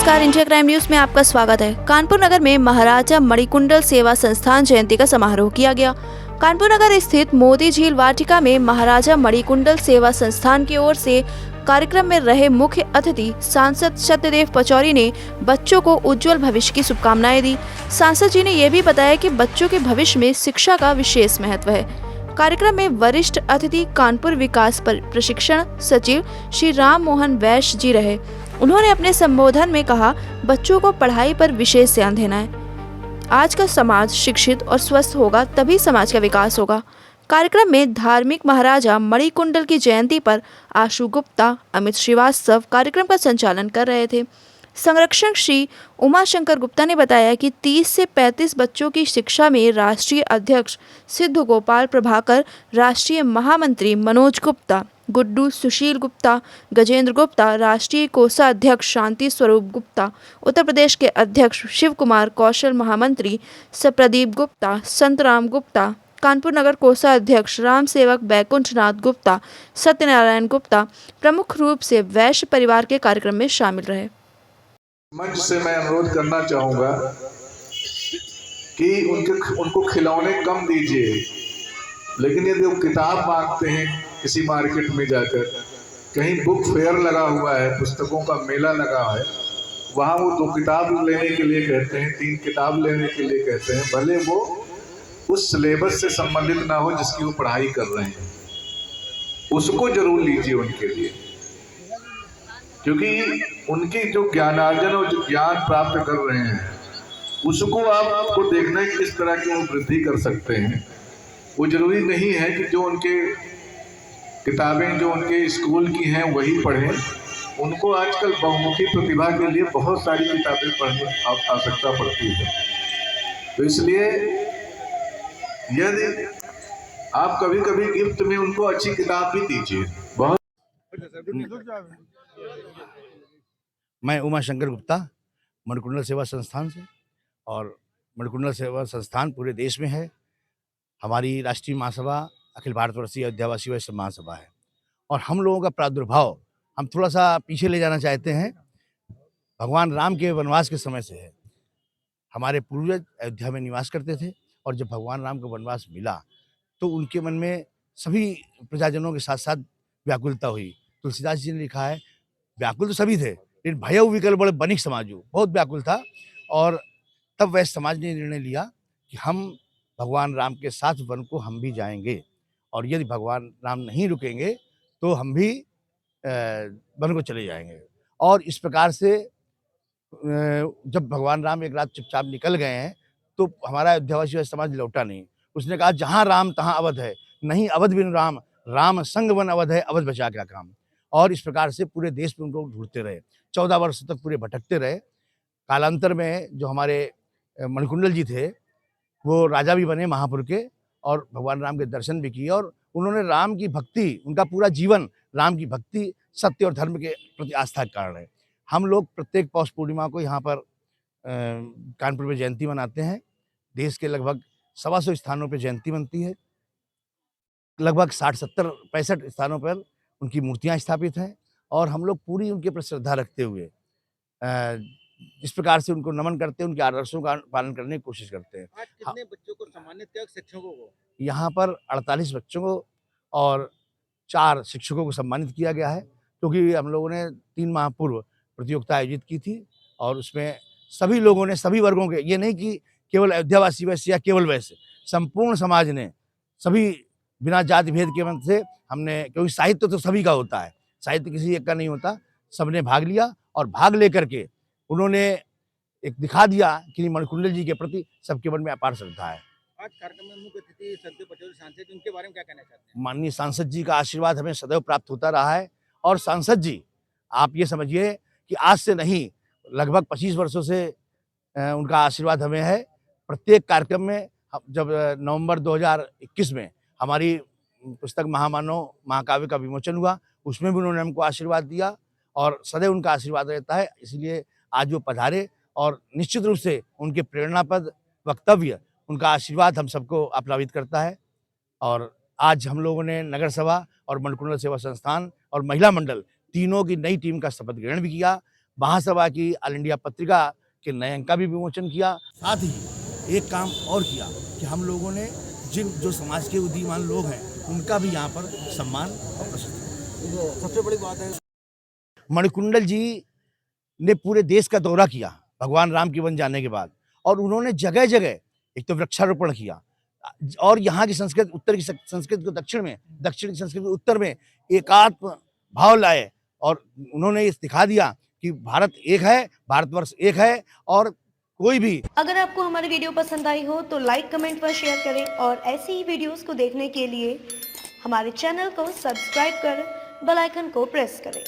नमस्कार, India crime news में आपका स्वागत है। कानपुर नगर में महाराजा मणिकुंडल सेवा संस्थान जयंती का समारोह किया गया। कानपुर नगर स्थित मोती झील वाटिका में महाराजा मणिकुंडल सेवा संस्थान की ओर से कार्यक्रम में रहे मुख्य अतिथि सांसद सत्यदेव पचौरी ने बच्चों को उज्जवल भविष्य की शुभकामनाएं दी। सांसद जी ने यह भी बताया कि बच्चों के भविष्य में शिक्षा का विशेष महत्व है। कार्यक्रम में वरिष्ठ अतिथि कानपुर विकास प्रशिक्षण सचिव श्री राम मोहन वैश्य जी रहे। उन्होंने अपने संबोधन में कहा, बच्चों को पढ़ाई पर विशेष ध्यान देना है। आज का समाज शिक्षित और स्वस्थ होगा तभी समाज का विकास होगा। कार्यक्रम में धार्मिक महाराजा मणिकुंडल की जयंती पर आशु गुप्ता, अमित श्रीवास्तव कार्यक्रम का संचालन कर रहे थे। संरक्षक श्री उमाशंकर गुप्ता ने बताया कि 30 से 35 बच्चों की शिक्षा में राष्ट्रीय अध्यक्ष सिद्धू गोपाल प्रभाकर, राष्ट्रीय महामंत्री मनोज गुप्ता, गुड्डू सुशील गुप्ता, गजेंद्र गुप्ता, राष्ट्रीय कोषाध्यक्ष शांति स्वरूप गुप्ता, उत्तर प्रदेश के अध्यक्ष शिव कुमार कौशल, महामंत्री सप्रदीप गुप्ता, संतराम गुप्ता, कानपुर नगर कोषाध्यक्ष राम सेवक बैकुंठनाथ गुप्ता, सत्यनारायण गुप्ता प्रमुख रूप से वैश्य परिवार के कार्यक्रम में शामिल रहे। मंच से मैं अनुरोध करना चाहूँगा कि उनको खिलौने कम दीजिए, लेकिन यदि वो किताब मांगते हैं किसी मार्केट में जाकर, कहीं बुक फेयर लगा हुआ है, पुस्तकों का मेला लगा है, वहाँ वो 2 किताब लेने के लिए कहते हैं, 3 किताब लेने के लिए कहते हैं, भले वो उस सिलेबस से संबंधित ना हो जिसकी वो पढ़ाई कर रहे हैं, उसको जरूर लीजिए उनके लिए, क्योंकि उनकी जो ज्ञानार्जन और जो ज्ञान प्राप्त कर रहे हैं उसको आपको देखना है किस तरह की वो वृद्धि कर सकते हैं। वो जरूरी नहीं है कि जो उनके किताबें जो उनके स्कूल की हैं वही पढ़ें। उनको आजकल बहुमुखी प्रतिभा के लिए बहुत सारी किताबें पढ़ने आवश्यकता पड़ती है। तो इसलिए यदि आप कभी कभी गिफ्ट में उनको अच्छी किताब भी दीजिए। बहुत मैं उमाशंकर गुप्ता मणिकुंडल सेवा संस्थान से, और मणिकुंडल सेवा संस्थान पूरे देश में है। हमारी राष्ट्रीय महासभा अखिल भारतवर्षीय अयोध्यावासी वैश्य महासभा है, और हम लोगों का प्रादुर्भाव हम थोड़ा सा पीछे ले जाना चाहते हैं। भगवान राम के वनवास के समय से है। हमारे पूर्वज अयोध्या में निवास करते थे, और जब भगवान राम को वनवास मिला तो उनके मन में सभी प्रजाजनों के साथ साथ व्याकुलता हुई। तुलसीदास जी ने लिखा है, व्याकुल तो सभी थे, लेकिन भयउ विकल बड़े बनिक समाजू, बहुत व्याकुल था। और तब वैश्य समाज ने निर्णय लिया कि हम भगवान राम के साथ वन को हम भी जाएंगे, और यदि भगवान राम नहीं रुकेंगे तो हम भी वन को चले जाएंगे। और इस प्रकार से जब भगवान राम एक रात चुपचाप निकल गए हैं तो हमारा अयोध्यावासी वैश्य समाज लौटा नहीं। उसने कहा, जहाँ राम तहाँ अवध है, नहीं अवध बिन राम, राम संग वन अवध है, अवध बचा क्या काम। और इस प्रकार से पूरे देश में उनको ढूंढते रहे, 14 वर्ष तक पूरे भटकते रहे। कालांतर में जो हमारे मणिकुंडल जी थे वो राजा भी बने महापुर के, और भगवान राम के दर्शन भी किए, और उन्होंने राम की भक्ति, उनका पूरा जीवन राम की भक्ति, सत्य और धर्म के प्रति आस्था के कारण है। हम लोग प्रत्येक पौष पूर्णिमा को यहाँ पर कानपुर में जयंती मनाते हैं। देश के लगभग 125 स्थानों पर जयंती बनती है। लगभग 60, 70, 65 स्थानों पर उनकी मूर्तियाँ स्थापित हैं, और हम लोग पूरी उनके प्रति श्रद्धा रखते हुए इस प्रकार से उनको नमन करते हैं, उनके आदर्शों का पालन करने की कोशिश करते हैं। आज कितने बच्चों को सम्मानित किया, शिक्षकों को? यहाँ पर 48 बच्चों को और 4 शिक्षकों को सम्मानित किया गया है, क्योंकि हम लोगों ने 3 माह पूर्व प्रतियोगिता आयोजित की थी, और उसमें सभी लोगों ने, सभी वर्गों के, ये नहीं कि केवल अयोध्यावासी वैश्य या केवल वैश्य, संपूर्ण समाज ने, सभी बिना जाति भेद के मन से हमने, क्योंकि साहित्य तो सभी का होता है, साहित्य किसी एक का नहीं होता, सबने भाग लिया, और भाग लेकर के उन्होंने एक दिखा दिया कि मणिकुंडल जी के प्रति सबके मन में अपार श्रद्धा है। आज कार्यक्रम में मुख्य अतिथि सत्यदेव पचौरी सांसद, उनके बारे में क्या कहना चाहते हैं? माननीय सांसद जी का आशीर्वाद हमें सदैव प्राप्त होता रहा है, और सांसद जी, आप ये समझिए कि आज से नहीं, लगभग 25 वर्षों से उनका आशीर्वाद हमें है। प्रत्येक कार्यक्रम में, जब नवंबर 2021 में हमारी पुस्तक महामानव महाकाव्य का विमोचन हुआ, उसमें भी उन्होंने हमको आशीर्वाद दिया, और सदैव उनका आशीर्वाद रहता है। इसलिए आज वो पधारे, और निश्चित रूप से उनके प्रेरणापद वक्तव्य, उनका आशीर्वाद हम सबको आप्लावित करता है। और आज हम लोगों ने नगर सभा और मणिकुंडल सेवा संस्थान और महिला मंडल तीनों की नई टीम का शपथ ग्रहण भी किया। महासभा की ऑल इंडिया पत्रिका के नए अंक का भी विमोचन किया। साथ ही एक काम और किया कि हम लोगों ने जो समाज के उदीयमान लोग हैं उनका भी यहाँ पर सम्मान और प्रशस्ति। सबसे बड़ी बात है मणिकुंडल जी ने पूरे देश का दौरा किया भगवान राम के वन जाने के बाद, और उन्होंने जगह जगह एक तो वृक्षारोपण किया और यहाँ की संस्कृति उत्तर की संस्कृति को दक्षिण में, दक्षिण की संस्कृति को उत्तर में एकात्म भाव लाए और उन्होंने इस दिखा दिया कि भारत एक है, भारतवर्ष एक है और कोई भी। अगर आपको हमारी वीडियो पसंद आई हो तो लाइक कमेंट पर शेयर करें और ऐसी ही वीडियोस को देखने के लिए हमारे चैनल को सब्सक्राइब कर बेल आइकन को प्रेस करें।